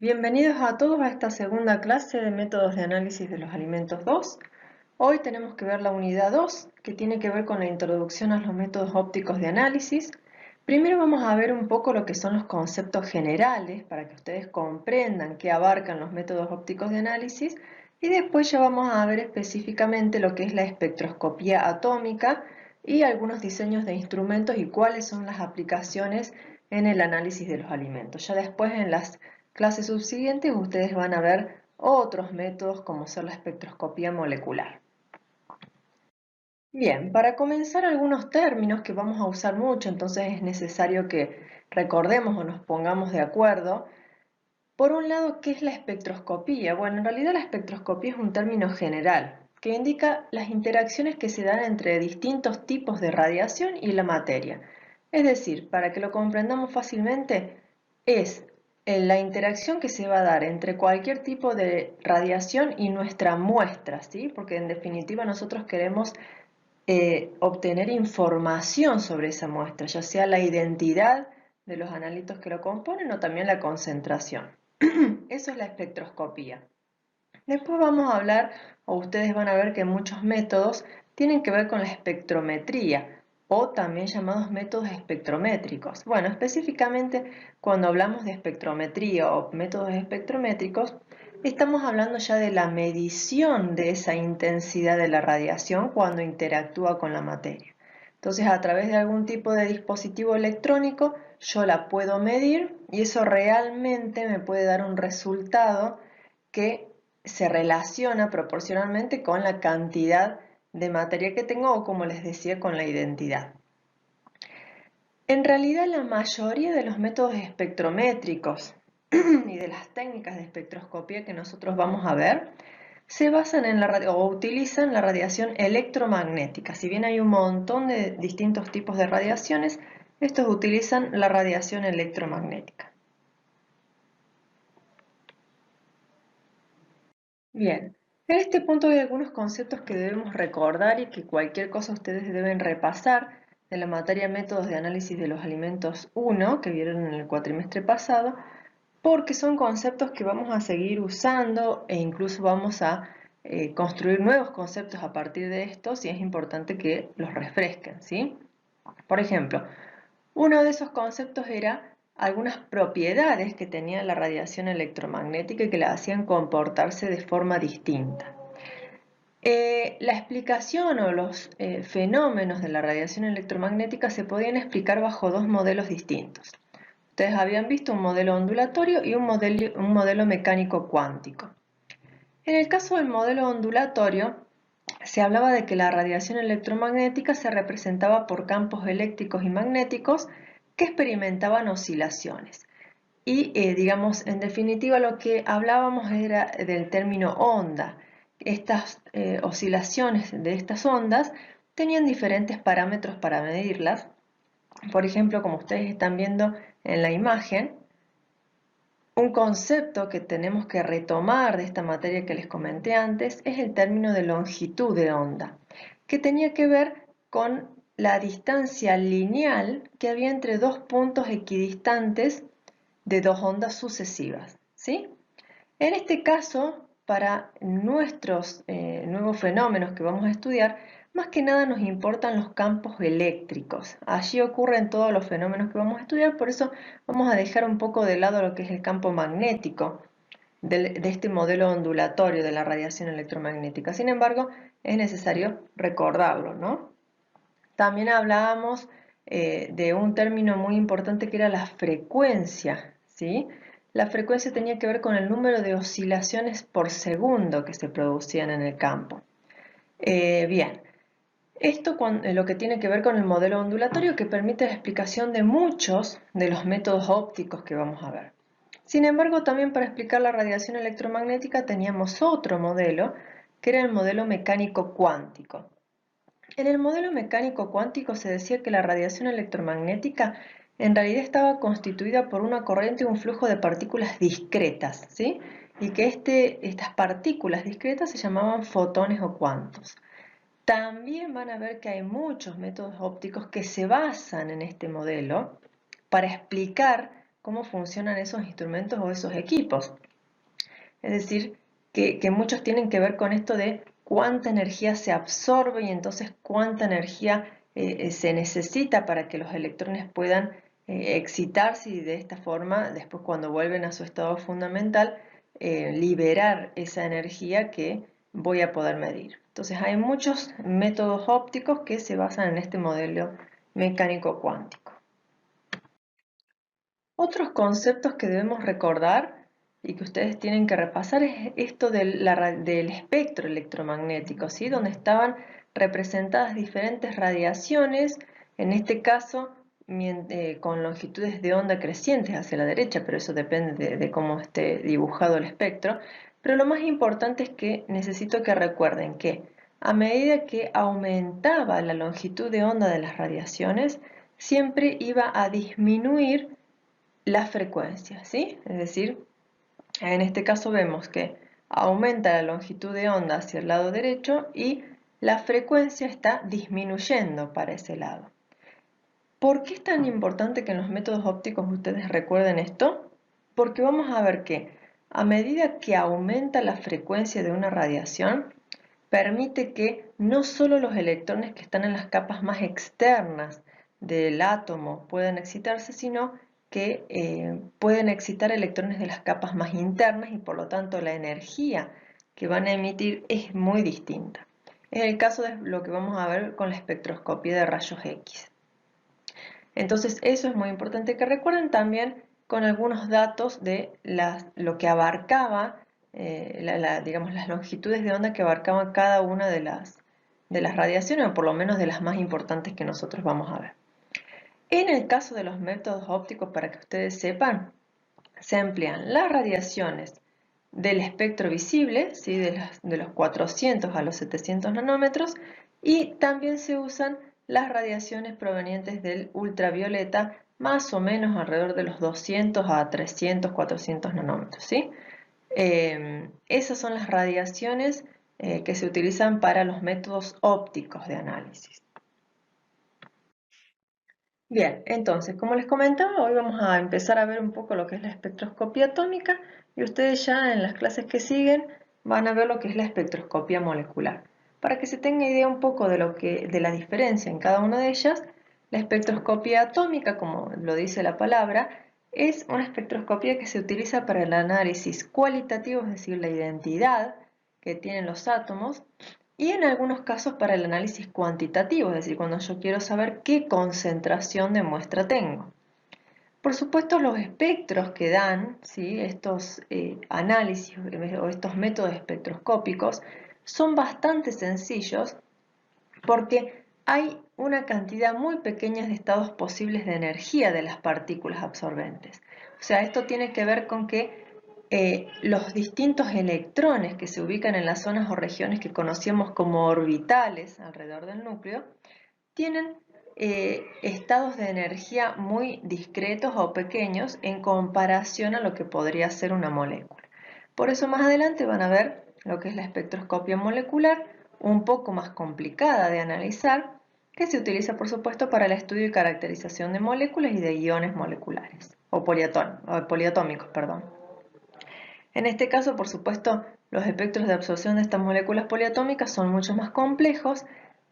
Bienvenidos a todos a esta segunda clase de métodos de análisis de los alimentos 2. Hoy tenemos que ver la unidad 2, que tiene que ver con la introducción a los métodos ópticos de análisis. Primero vamos a ver un poco lo que son los conceptos generales para que ustedes comprendan qué abarcan los métodos ópticos de análisis y después ya vamos a ver específicamente lo que es la espectroscopía atómica y algunos diseños de instrumentos y cuáles son las aplicaciones en el análisis de los alimentos. Ya después en las clases subsiguientes ustedes van a ver otros métodos como ser la espectroscopía molecular. Bien, para comenzar algunos términos que vamos a usar mucho, entonces es necesario que recordemos o nos pongamos de acuerdo. Por un lado, ¿qué es la espectroscopía? Bueno, en realidad la espectroscopía es un término general que indica las interacciones que se dan entre distintos tipos de radiación y la materia. Es decir, para que lo comprendamos fácilmente, es la interacción que se va a dar entre cualquier tipo de radiación y nuestra muestra, ¿sí? Porque en definitiva nosotros queremos obtener información sobre esa muestra, ya sea la identidad de los analitos que lo componen o también la concentración. Eso es la espectroscopía. Después vamos a hablar, o ustedes van a ver que muchos métodos tienen que ver con la espectrometría o también llamados métodos espectrométricos. Bueno, específicamente cuando hablamos de espectrometría o métodos espectrométricos, estamos hablando ya de la medición de esa intensidad de la radiación cuando interactúa con la materia. Entonces, a través de algún tipo de dispositivo electrónico, yo la puedo medir y eso realmente me puede dar un resultado que se relaciona proporcionalmente con la cantidad de materia que tengo o, como les decía, con la identidad. En realidad, la mayoría de los métodos espectrométricos y de las técnicas de espectroscopía que nosotros vamos a ver se basan en o utilizan la radiación electromagnética. Si bien hay un montón de distintos tipos de radiaciones, estos utilizan la radiación electromagnética. Bien, en este punto hay algunos conceptos que debemos recordar y que cualquier cosa ustedes deben repasar de la materia métodos de análisis de los alimentos 1 que vieron en el cuatrimestre pasado, porque son conceptos que vamos a seguir usando e incluso vamos a construir nuevos conceptos a partir de estos y es importante que los refresquen, ¿sí? Por ejemplo, uno de esos conceptos era algunas propiedades que tenía la radiación electromagnética y que la hacían comportarse de forma distinta. La explicación o los fenómenos de la radiación electromagnética se podían explicar bajo dos modelos distintos. Ustedes habían visto un modelo ondulatorio y un modelo mecánico cuántico. En el caso del modelo ondulatorio, se hablaba de que la radiación electromagnética se representaba por campos eléctricos y magnéticos que experimentaban oscilaciones. Y, digamos, en definitiva lo que hablábamos era del término onda. Estas oscilaciones de estas ondas tenían diferentes parámetros para medirlas. Por ejemplo, como ustedes están viendo en la imagen, un concepto que tenemos que retomar de esta materia que les comenté antes es el término de longitud de onda, que tenía que ver con la distancia lineal que había entre dos puntos equidistantes de dos ondas sucesivas, ¿sí? En este caso, para nuestros nuevos fenómenos que vamos a estudiar, más que nada nos importan los campos eléctricos. Allí ocurren todos los fenómenos que vamos a estudiar, por eso vamos a dejar un poco de lado lo que es el campo magnético de este modelo ondulatorio de la radiación electromagnética. Sin embargo, es necesario recordarlo, ¿no? También hablábamos de un término muy importante que era la frecuencia, ¿sí? La frecuencia tenía que ver con el número de oscilaciones por segundo que se producían en el campo. Bien, esto lo que tiene que ver con el modelo ondulatorio que permite la explicación de muchos de los métodos ópticos que vamos a ver. Sin embargo, también para explicar la radiación electromagnética teníamos otro modelo, que era el modelo mecánico cuántico. En el modelo mecánico cuántico se decía que la radiación electromagnética en realidad estaba constituida por una corriente y un flujo de partículas discretas, ¿sí? Y que estas partículas discretas se llamaban fotones o cuantos. También van a ver que hay muchos métodos ópticos que se basan en este modelo para explicar cómo funcionan esos instrumentos o esos equipos. Es decir, que muchos tienen que ver con esto de cuánta energía se absorbe y entonces cuánta energía se necesita para que los electrones puedan excitarse y de esta forma, después cuando vuelven a su estado fundamental, liberar esa energía que voy a poder medir. Entonces hay muchos métodos ópticos que se basan en este modelo mecánico cuántico. Otros conceptos que debemos recordar y que ustedes tienen que repasar es esto del espectro electromagnético, ¿sí? Donde estaban representadas diferentes radiaciones, en este caso con longitudes de onda crecientes hacia la derecha, pero eso depende de cómo esté dibujado el espectro. Pero lo más importante es que necesito que recuerden que a medida que aumentaba la longitud de onda de las radiaciones, siempre iba a disminuir la frecuencia, ¿sí? Es decir, en este caso vemos que aumenta la longitud de onda hacia el lado derecho y la frecuencia está disminuyendo para ese lado. ¿Por qué es tan importante que en los métodos ópticos ustedes recuerden esto? Porque vamos a ver que a medida que aumenta la frecuencia de una radiación, permite que no solo los electrones que están en las capas más externas del átomo puedan excitarse, sino que pueden excitar electrones de las capas más internas y por lo tanto la energía que van a emitir es muy distinta. Es el caso de lo que vamos a ver con la espectroscopía de rayos X. Entonces eso es muy importante que recuerden también con algunos datos de lo que abarcaba, digamos, las longitudes de onda que abarcaban cada una de las radiaciones, o por lo menos de las más importantes que nosotros vamos a ver. En el caso de los métodos ópticos, para que ustedes sepan, se emplean las radiaciones del espectro visible, ¿sí? de los 400 a los 700 nanómetros, y también se usan las radiaciones provenientes del ultravioleta, más o menos alrededor de los 200 a 300, 400 nanómetros, ¿sí? Esas son las radiaciones que se utilizan para los métodos ópticos de análisis. Bien, entonces, como les comentaba, hoy vamos a empezar a ver un poco lo que es la espectroscopía atómica y ustedes ya en las clases que siguen van a ver lo que es la espectroscopía molecular. Para que se tenga idea un poco de la diferencia en cada una de ellas, la espectroscopía atómica, como lo dice la palabra, es una espectroscopía que se utiliza para el análisis cualitativo, es decir, la identidad que tienen los átomos, y en algunos casos para el análisis cuantitativo, es decir, cuando yo quiero saber qué concentración de muestra tengo. Por supuesto, los espectros que dan, ¿sí? Estos análisis o estos métodos espectroscópicos son bastante sencillos porque hay una cantidad muy pequeña de estados posibles de energía de las partículas absorbentes. O sea, esto tiene que ver con que los distintos electrones que se ubican en las zonas o regiones que conocíamos como orbitales alrededor del núcleo, tienen estados de energía muy discretos o pequeños en comparación a lo que podría ser una molécula. Por eso más adelante van a ver lo que es la espectroscopia molecular, un poco más complicada de analizar, que se utiliza por supuesto para el estudio y caracterización de moléculas y de iones moleculares, o poliatómicos, perdón. En este caso, por supuesto, los espectros de absorción de estas moléculas poliatómicas son mucho más complejos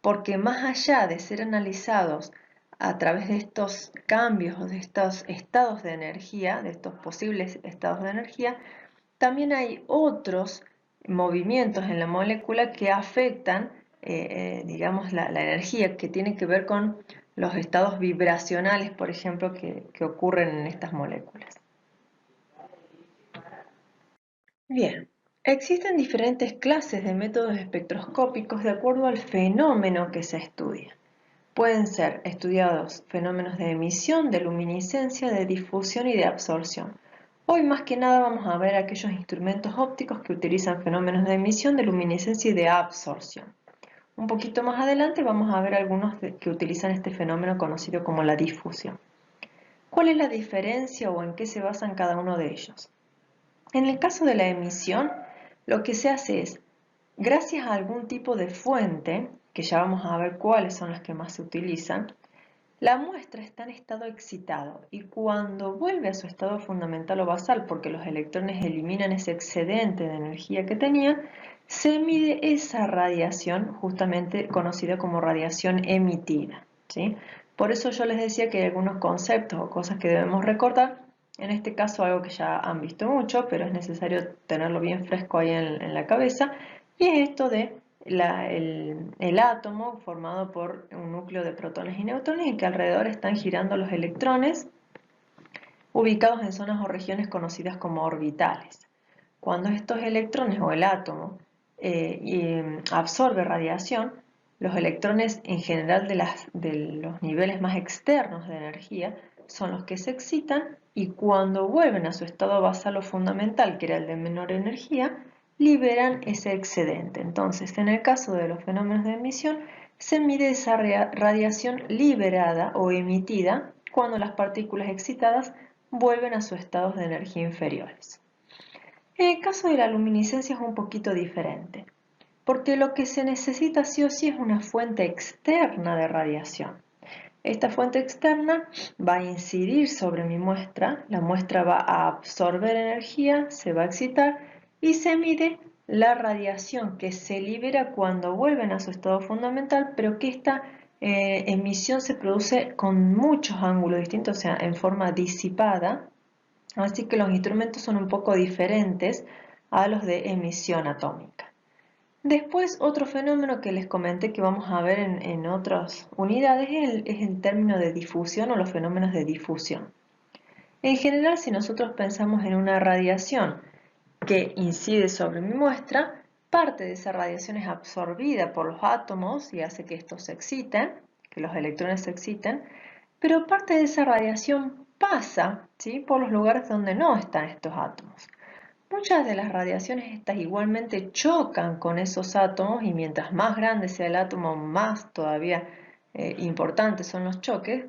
porque más allá de ser analizados a través de estos cambios o de estos estados de energía, de estos posibles estados de energía, también hay otros movimientos en la molécula que afectan, digamos, la energía que tiene que ver con los estados vibracionales, por ejemplo, que ocurren en estas moléculas. Bien, existen diferentes clases de métodos espectroscópicos de acuerdo al fenómeno que se estudia. Pueden ser estudiados fenómenos de emisión, de luminiscencia, de difusión y de absorción. Hoy más que nada vamos a ver aquellos instrumentos ópticos que utilizan fenómenos de emisión, de luminiscencia y de absorción. Un poquito más adelante vamos a ver algunos que utilizan este fenómeno conocido como la difusión. ¿Cuál es la diferencia o en qué se basan cada uno de ellos? En el caso de la emisión, lo que se hace es, gracias a algún tipo de fuente, que ya vamos a ver cuáles son las que más se utilizan, La muestra está en estado excitado y cuando vuelve a su estado fundamental o basal, porque los electrones eliminan ese excedente de energía que tenían, se mide esa radiación justamente conocida como radiación emitida, ¿sí? Por eso yo les decía que hay algunos conceptos o cosas que debemos recordar. En este caso algo que ya han visto mucho, pero es necesario tenerlo bien fresco ahí en la cabeza, y es esto de el átomo formado por un núcleo de protones y neutrones y que alrededor están girando los electrones ubicados en zonas o regiones conocidas como orbitales. Cuando estos electrones o el átomo absorbe radiación, los electrones en general de los niveles más externos de energía son los que se excitan y cuando vuelven a su estado basal o fundamental, que era el de menor energía, liberan ese excedente. Entonces, en el caso de los fenómenos de emisión, se mide esa radiación liberada o emitida cuando las partículas excitadas vuelven a sus estados de energía inferiores. En el caso de la luminiscencia es un poquito diferente, porque lo que se necesita sí o sí es una fuente externa de radiación. Esta fuente externa va a incidir sobre mi muestra, la muestra va a absorber energía, se va a excitar y se mide la radiación que se libera cuando vuelven a su estado fundamental, pero que esta emisión se produce con muchos ángulos distintos, o sea, en forma disipada, así que los instrumentos son un poco diferentes a los de emisión atómica. Después, otro fenómeno que les comenté que vamos a ver en otras unidades es el término de difusión o los fenómenos de difusión. En general, si nosotros pensamos en una radiación que incide sobre mi muestra, parte de esa radiación es absorbida por los átomos y hace que estos se exciten, que los electrones se exciten, pero parte de esa radiación pasa, ¿sí?, por los lugares donde no están estos átomos. Muchas de las radiaciones estas igualmente chocan con esos átomos y mientras más grande sea el átomo, más todavía importantes son los choques.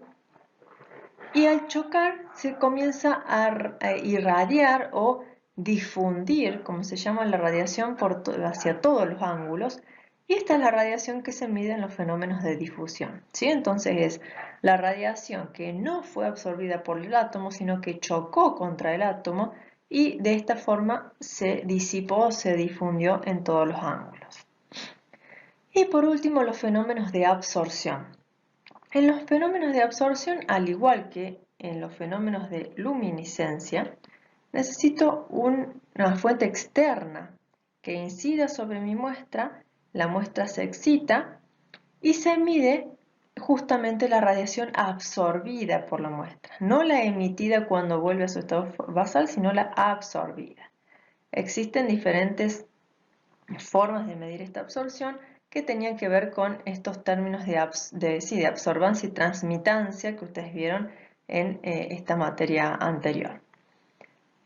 Y al chocar se comienza a irradiar o difundir, como se llama la radiación, hacia todos los ángulos. Y esta es la radiación que se mide en los fenómenos de difusión, ¿sí? Entonces es la radiación que no fue absorbida por el átomo, sino que chocó contra el átomo y de esta forma se disipó, se difundió en todos los ángulos. Y por último, los fenómenos de absorción. En los fenómenos de absorción, al igual que en los fenómenos de luminiscencia, necesito una fuente externa que incida sobre mi muestra, la muestra se excita y se mide justamente la radiación absorbida por la muestra, no la emitida cuando vuelve a su estado basal, sino la absorbida. Existen diferentes formas de medir esta absorción que tenían que ver con estos términos de absorbancia y transmitancia que ustedes vieron en esta materia anterior.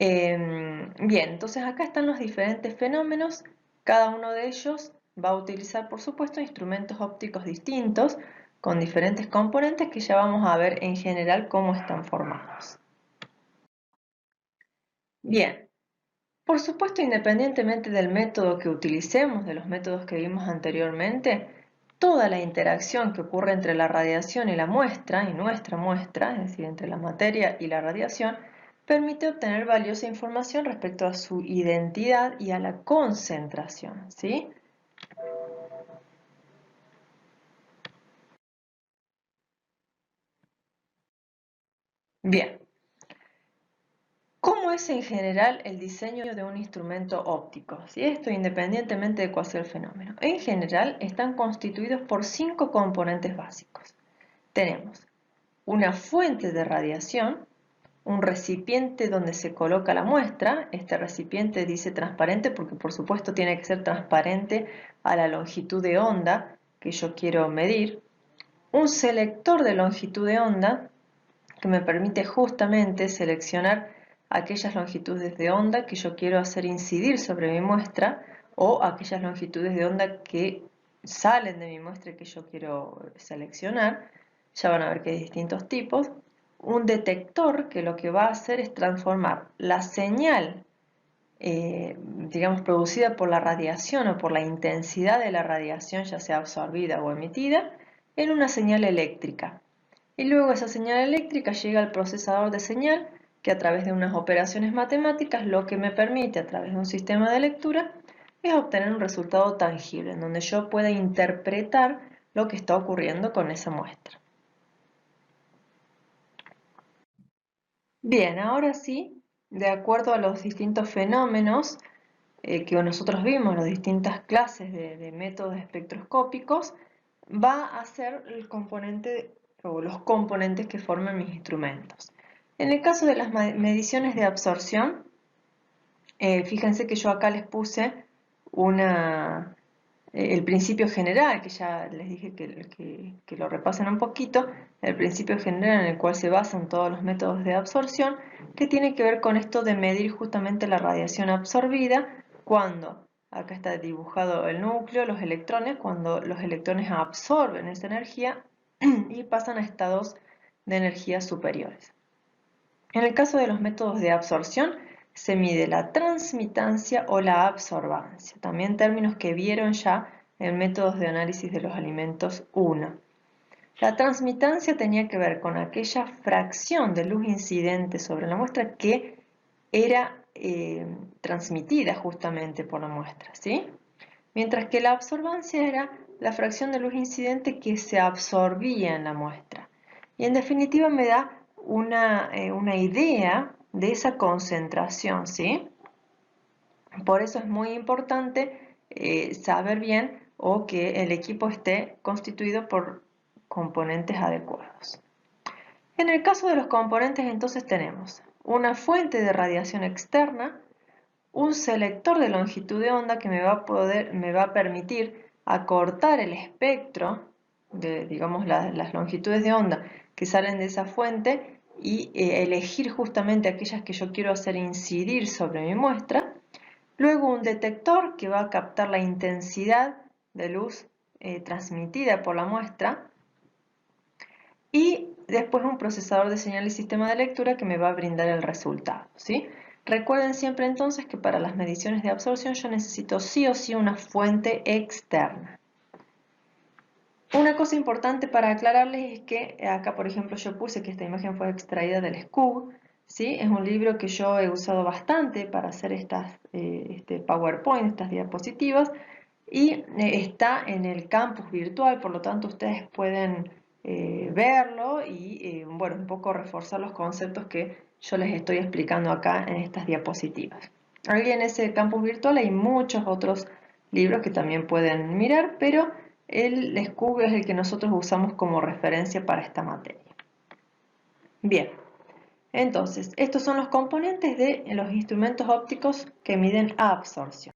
Bien, entonces acá están los diferentes fenómenos. Cada uno de ellos va a utilizar, por supuesto, instrumentos ópticos distintos con diferentes componentes que ya vamos a ver en general cómo están formados. Bien, por supuesto, independientemente del método que utilicemos, de los métodos que vimos anteriormente, toda la interacción que ocurre entre la radiación y la muestra, y nuestra muestra, es decir, entre la materia y la radiación, permite obtener valiosa información respecto a su identidad y a la concentración, ¿sí? Bien, ¿cómo es en general el diseño de un instrumento óptico? ¿Sí? Esto independientemente de cuál sea el fenómeno. En general están constituidos por 5 componentes básicos. Tenemos una fuente de radiación, un recipiente donde se coloca la muestra. Este recipiente dice transparente porque por supuesto tiene que ser transparente a la longitud de onda que yo quiero medir. Un selector de longitud de onda que me permite justamente seleccionar aquellas longitudes de onda que yo quiero hacer incidir sobre mi muestra o aquellas longitudes de onda que salen de mi muestra y que yo quiero seleccionar. Ya van a ver que hay distintos tipos. Un detector que lo que va a hacer es transformar la señal, digamos, producida por la radiación o por la intensidad de la radiación, ya sea absorbida o emitida, en una señal eléctrica. Y luego esa señal eléctrica llega al procesador de señal, que a través de unas operaciones matemáticas lo que me permite a través de un sistema de lectura es obtener un resultado tangible, en donde yo pueda interpretar lo que está ocurriendo con esa muestra. Bien, ahora sí, de acuerdo a los distintos fenómenos que nosotros vimos, las distintas clases de métodos espectroscópicos, va a ser el componente o los componentes que forman mis instrumentos. En el caso de las mediciones de absorción, fíjense que yo acá les puse el principio general, que ya les dije que lo repasen un poquito, el principio general en el cual se basan todos los métodos de absorción, que tiene que ver con esto de medir justamente la radiación absorbida cuando, acá está dibujado el núcleo, los electrones, cuando los electrones absorben esa energía y pasan a estados de energía superiores. En el caso de los métodos de absorción, se mide la transmitancia o la absorbancia, también términos que vieron ya en métodos de análisis de los alimentos 1. La transmitancia tenía que ver con aquella fracción de luz incidente sobre la muestra que era transmitida justamente por la muestra, ¿sí? Mientras que la absorbancia era la fracción de luz incidente que se absorbía en la muestra. Y en definitiva me da una idea de esa concentración, ¿sí? Por eso es muy importante saber bien o que el equipo esté constituido por componentes adecuados. En el caso de los componentes entonces tenemos una fuente de radiación externa, un selector de longitud de onda que me va a permitir acortar el espectro de, digamos, las longitudes de onda que salen de esa fuente y elegir justamente aquellas que yo quiero hacer incidir sobre mi muestra. Luego un detector que va a captar la intensidad de luz transmitida por la muestra. Y después un procesador de señal y sistema de lectura que me va a brindar el resultado, ¿sí? Recuerden siempre entonces que para las mediciones de absorción yo necesito sí o sí una fuente externa. Una cosa importante para aclararles es que acá, por ejemplo, yo puse que esta imagen fue extraída del SCUB, ¿sí? Es un libro que yo he usado bastante para hacer este PowerPoint, estas diapositivas, y está en el campus virtual, por lo tanto ustedes pueden verlo y bueno, un poco reforzar los conceptos que yo les estoy explicando acá en estas diapositivas. Ahí en ese campus virtual hay muchos otros libros que también pueden mirar, pero el SCUB es el que nosotros usamos como referencia para esta materia. Bien, entonces, estos son los componentes de los instrumentos ópticos que miden absorción.